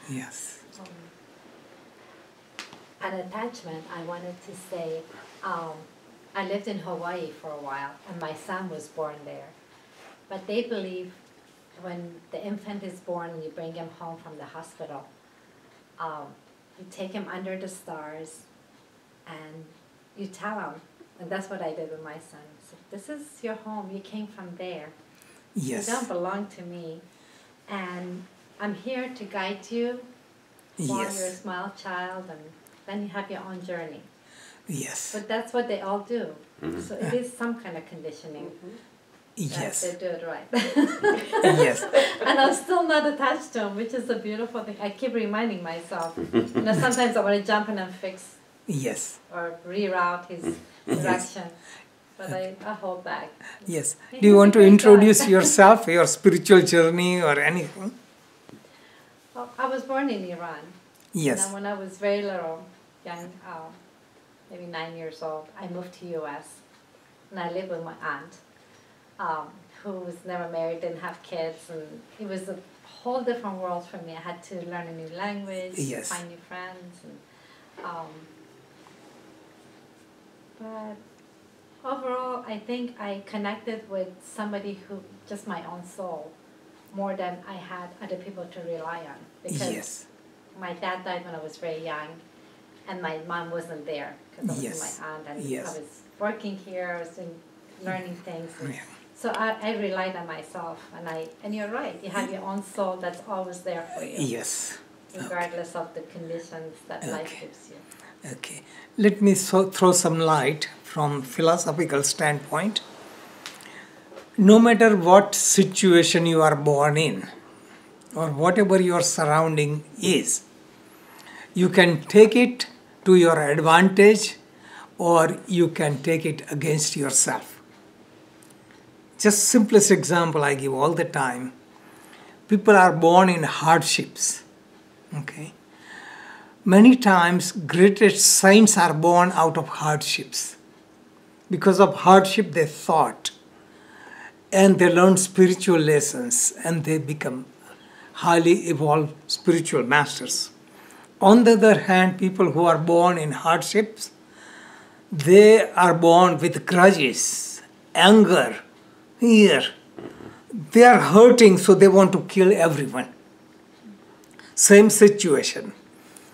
Yes. An attachment, I wanted to say, I lived in Hawaii for a while, and my son was born there. But they believe when the infant is born and you bring him home from the hospital, you take him under the stars and you tell him, and that's what I did with my son. So, this is your home, you came from there. Yes. You don't belong to me. And I'm here to guide you while Yes. you're a small child, and then you have your own journey. Yes. But that's what they all do. So it is some kind of conditioning. Yes. They do it right. Yes. And I'm still not attached to him, which is a beautiful thing. I keep reminding myself. Sometimes I want to jump in and fix Yes. or reroute his direction. But I hold back. Yes. He's Do you want a to great introduce guy. yourself, your spiritual journey or anything? Well, I was born in Iran. Yes. And when I was very little, young, maybe 9 years old, I moved to U.S. and I lived with my aunt, who was never married, didn't have kids, and it was a whole different world for me. I had to learn a new language, Yes. find new friends, and but overall, I think I connected with somebody who just my own soul more than I had other people to rely on, because Yes. my dad died when I was very young, and my mom wasn't there because I was Yes. with my aunt, and Yes. I was working here, I was doing, learning things. And Yeah. so I relied on myself, and you're right, you have your own soul that's always there for you, Yes. regardless of the conditions that life Okay. gives you. Okay. Let me throw some light from philosophical standpoint. No matter what situation you are born in, or whatever your surrounding is, you can take it to your advantage or you can take it against yourself. Just simplest example I give all the time. People are born in hardships. Okay. Many times greatest saints are born out of hardships. Because of hardship they thought and they learn spiritual lessons and they become highly evolved spiritual masters. On the other hand, people who are born in hardships, they are born with grudges, anger, fear. They are hurting, so they want to kill everyone. Same situation.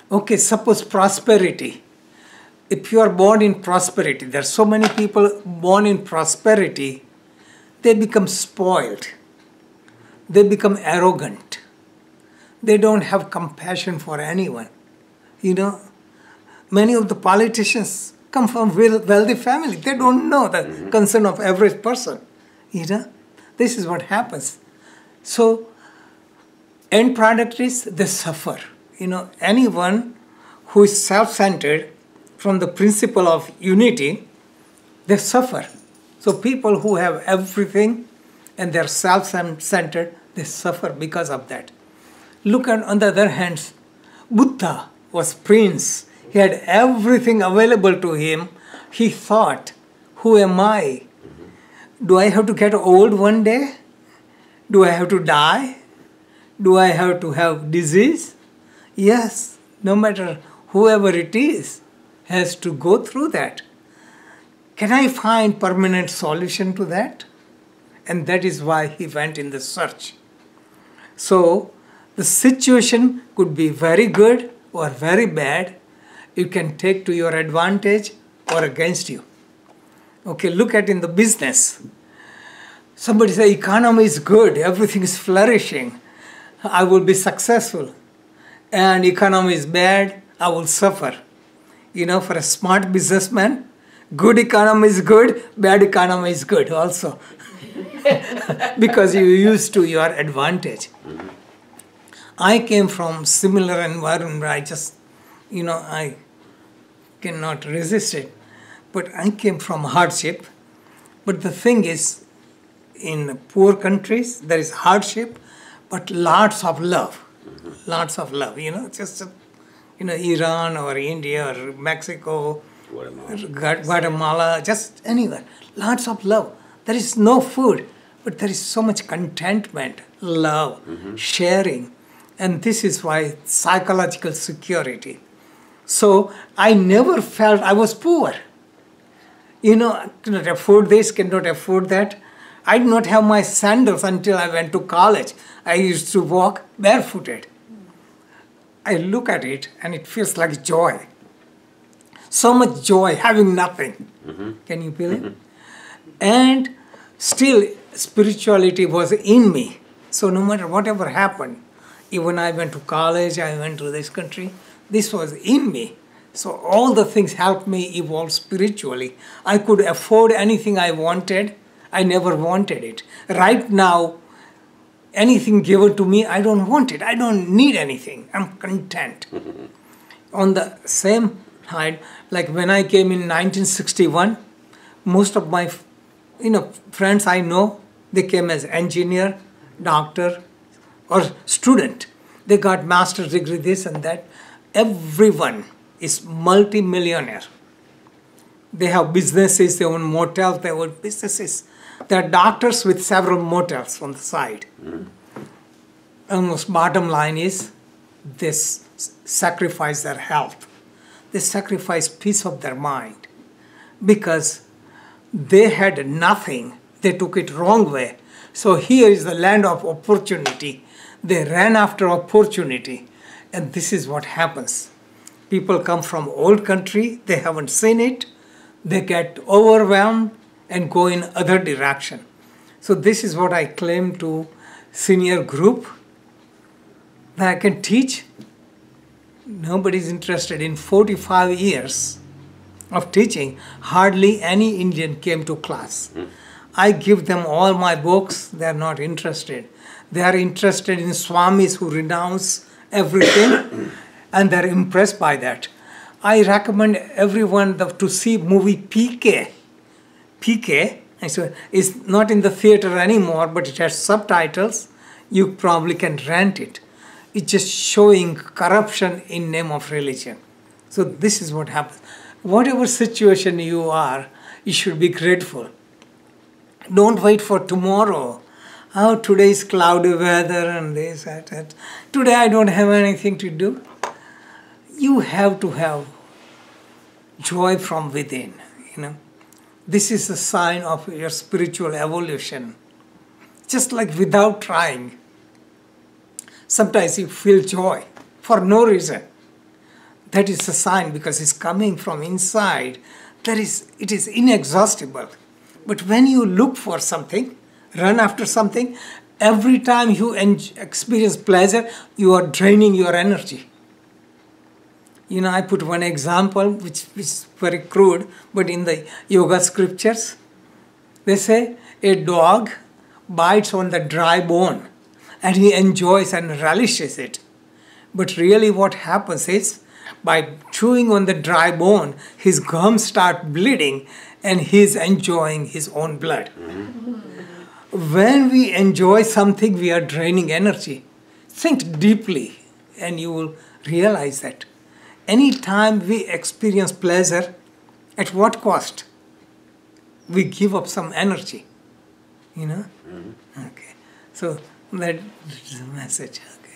Okay, suppose prosperity. If you are born in prosperity, there are so many people born in prosperity, they become spoiled. They become arrogant. They don't have compassion for anyone. Many of the politicians come from wealthy family. They don't know the concern of average person. This is what happens. So, end product is they suffer. Anyone who is self-centered from the principle of unity, they suffer. So people who have everything and they're self-centered, they suffer because of that. Look at, on the other hand, Buddha was prince. He had everything available to him. He thought, who am I? Do I have to get old one day? Do I have to die? Do I have to have disease? Yes, no matter whoever it is, has to go through that. Can I find permanent solution to that? And that is why he went in the search. So, the situation could be very good or very bad. You can take to your advantage or against you. Okay, look at in the business. Somebody say economy is good, everything is flourishing. I will be successful. And economy is bad, I will suffer. For a smart businessman, good economy is good, bad economy is good also. Because you used to your advantage. I came from similar environment where I cannot resist it. But I came from hardship. But the thing is, in poor countries, there is hardship, but lots of love. Lots of love, Iran or India or Mexico, Guatemala, just anywhere. Lots of love. There is no food, but there is so much contentment, love, sharing. And this is why psychological security. So I never felt I was poor. I cannot afford this, cannot afford that. I did not have my sandals until I went to college. I used to walk barefooted. I look at it and it feels like joy. So much joy having nothing. Can you believe? And still spirituality was in me. So no matter whatever happened, even I went to college, I went to this country, this was in me. So all the things helped me evolve spiritually. I could afford anything I wanted. I never wanted it. Right now, anything given to me, I don't want it. I don't need anything. I'm content. On the same side, like when I came in 1961, most of my friends I know, they came as engineer, doctor, or student. They got master's degree, this and that. Everyone is multi-millionaire. They have businesses, they own motels, they own businesses. They are doctors with several motels on the side. Almost bottom line is, they sacrifice their health. They sacrifice peace of their mind. Because they had nothing, they took it wrong way. So here is the land of opportunity. They ran after opportunity. And this is what happens. People come from old country, they haven't seen it, they get overwhelmed and go in other direction. So this is what I claim to senior group, that I can teach. Nobody's interested. In 45 years of teaching, hardly any Indian came to class. I give them all my books, they are not interested. They are interested in Swamis who renounce everything and they're impressed by that. I recommend everyone to see movie PK. PK, is not in the theater anymore, but it has subtitles. You probably can rent it. It's just showing corruption in name of religion. So this is what happens. Whatever situation you are, you should be grateful. Don't wait for tomorrow. Oh, today is cloudy weather and this, that. Today I don't have anything to do. You have to have joy from within, This is a sign of your spiritual evolution. Just like without trying. Sometimes you feel joy for no reason. That is a sign because it's coming from inside. It is inexhaustible. But when you look for something, run after something, every time you experience pleasure, you are draining your energy. I put one example, which is very crude, but in the yoga scriptures, they say a dog bites on the dry bone and he enjoys and relishes it. But really what happens is, by chewing on the dry bone, his gums start bleeding and he's enjoying his own blood. When we enjoy something, we are draining energy. Think deeply and you will realize that. Anytime we experience pleasure, at what cost? We give up some energy, Okay. So that is the message. Okay.